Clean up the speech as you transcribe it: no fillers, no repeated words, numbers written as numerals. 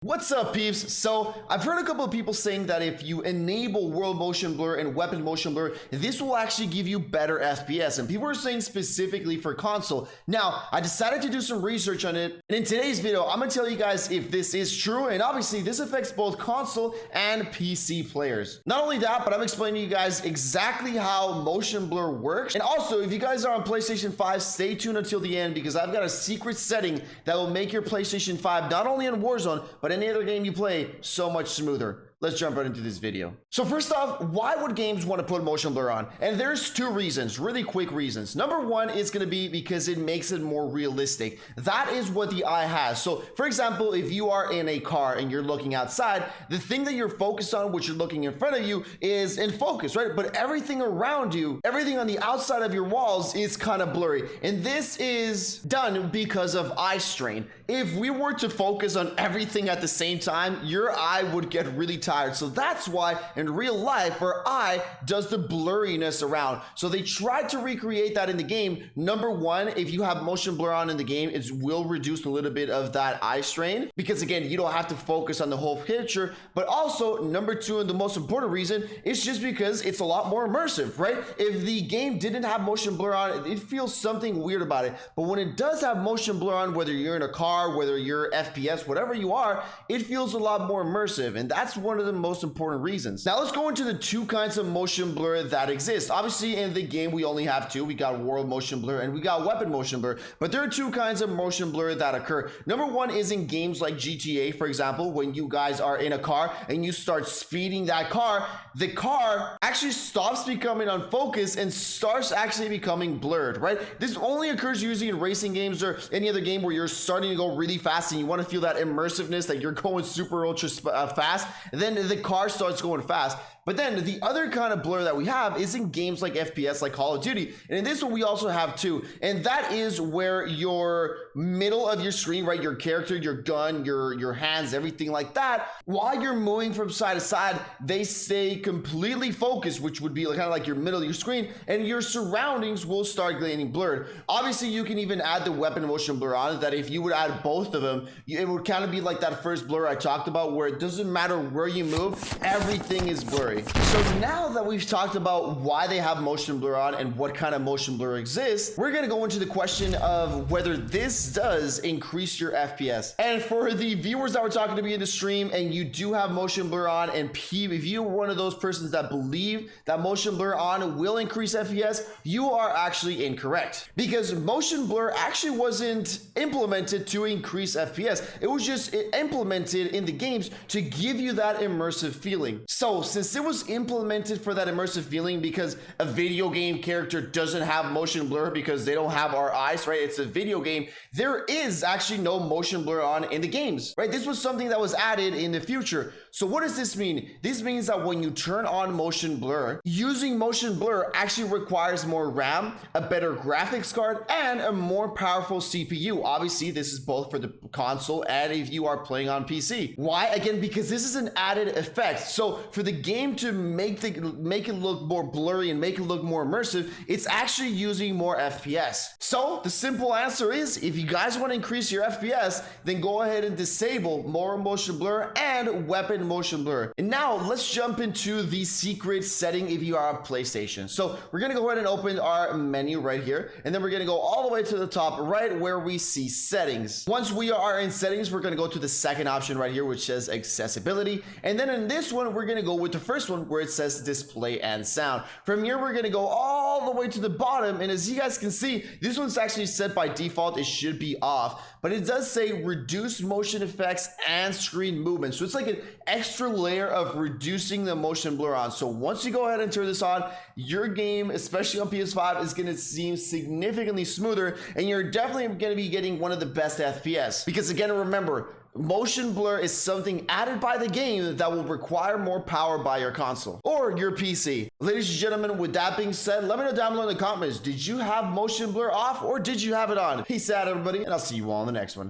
What's up, peeps? So I've heard a couple of people saying that if you enable world motion blur and weapon motion blur, this will actually give you better FPS, and people are saying specifically for console. Now, I decided to do some research on it, and in today's video, I'm gonna tell you guys if this is true, and obviously this affects both console and PC players. Not only that, but I'm explaining to you guys exactly how motion blur works, and also if you guys are on PlayStation 5, stay tuned until the end because I've got a secret setting that will make your PlayStation 5 not only in Warzone, but any other game you play so much smoother. Let's jump right into this video. So first off, why would games want to put motion blur on? And there's two reasons, really quick reasons. Number one is going to be because it makes it more realistic. That is what the eye has. So for example, if you are in a car and you're looking outside, the thing that you're focused on, which you're looking in front of you, is in focus, right? But everything around you, everything on the outside of your walls is kind of blurry. And this is done because of eye strain. If we were to focus on everything at the same time, your eye would get really tired. So that's why in real life, our eye does the blurriness around. So they tried to recreate that in the game. Number one, if you have motion blur on in the game, it will reduce a little bit of that eye strain because again, you don't have to focus on the whole picture. But also number two, and the most important reason, is just because it's a lot more immersive, right? If the game didn't have motion blur on, it feels something weird about it. But when it does have motion blur on, whether you're in a car, whether you're FPS, whatever you are, it feels a lot more immersive. And that's one of the most important reasons. Now let's go into the two kinds of motion blur that exist. Obviously in the game we only have two. We got world motion blur and we got weapon motion blur, but there are two kinds of motion blur that occur. Number one is in games like GTA, for example, when you guys are in a car and you start speeding that car, the car actually stops becoming on focus and starts actually becoming blurred, right? This only occurs usually in racing games or any other game where you're starting to go really fast and you want to feel that immersiveness that you're going super ultra fast, and then the car starts going fast. But then the other kind of blur that we have is in games like FPS, like Call of Duty. And in this one, we also have two. And that is where your middle of your screen, right? Your character, your gun, your hands, everything like that. While you're moving from side to side, they stay completely focused, which would be kind of like your middle of your screen. And your surroundings will start getting blurred. Obviously, you can even add the weapon motion blur on it, that if you would add both of them, it would kind of be like that first blur I talked about, where it doesn't matter where you move, everything is blurry. So now that we've talked about why they have motion blur on and what kind of motion blur exists, we're going to go into the question of whether this does increase your FPS. And for the viewers that were talking to me in the stream and you do have motion blur on, and if you're one of those persons that believe that motion blur on will increase FPS, you are actually incorrect, because motion blur actually wasn't implemented to increase FPS. It was just implemented in the games to give you that immersive feeling. So since it was implemented for that immersive feeling, because a video game character doesn't have motion blur because they don't have our eyes, right? It's a video game. There is actually no motion blur on in the games, right? This was something that was added in the future. So what does this mean? This means that when you turn on motion blur, using motion blur actually requires more RAM, a better graphics card, and a more powerful CPU. Obviously, this is both for the console and if you are playing on PC. Why? Again, because this is an added effect. So for the game to make it look more blurry and make it look more immersive, it's actually using more FPS. So the simple answer is, if you guys want to increase your FPS, then go ahead and disable more motion blur and weapon motion blur. And now let's jump into the secret setting if you are on PlayStation. So we're gonna go ahead and open our menu right here, and then we're gonna go all the way to the top right where we see settings. Once we are in settings, we're gonna go to the second option right here, which says accessibility, and then in this one we're gonna go with the first one where it says display and sound. From here we're gonna go all the way to the bottom, and as you guys can see, this one's actually set by default. It should be off, but it does say reduce motion effects and screen movement. So it's like an extra layer of reducing the motion blur on. So once you go ahead and turn this on, your game, especially on PS5, is gonna seem significantly smoother, and you're definitely gonna be getting one of the best FPS. Because again, remember, motion blur is something added by the game that will require more power by your console or your PC. Ladies and gentlemen, with that being said, let me know down below in the comments, did you have motion blur off or did you have it on? Peace out, everybody, and I'll see you all in the next one.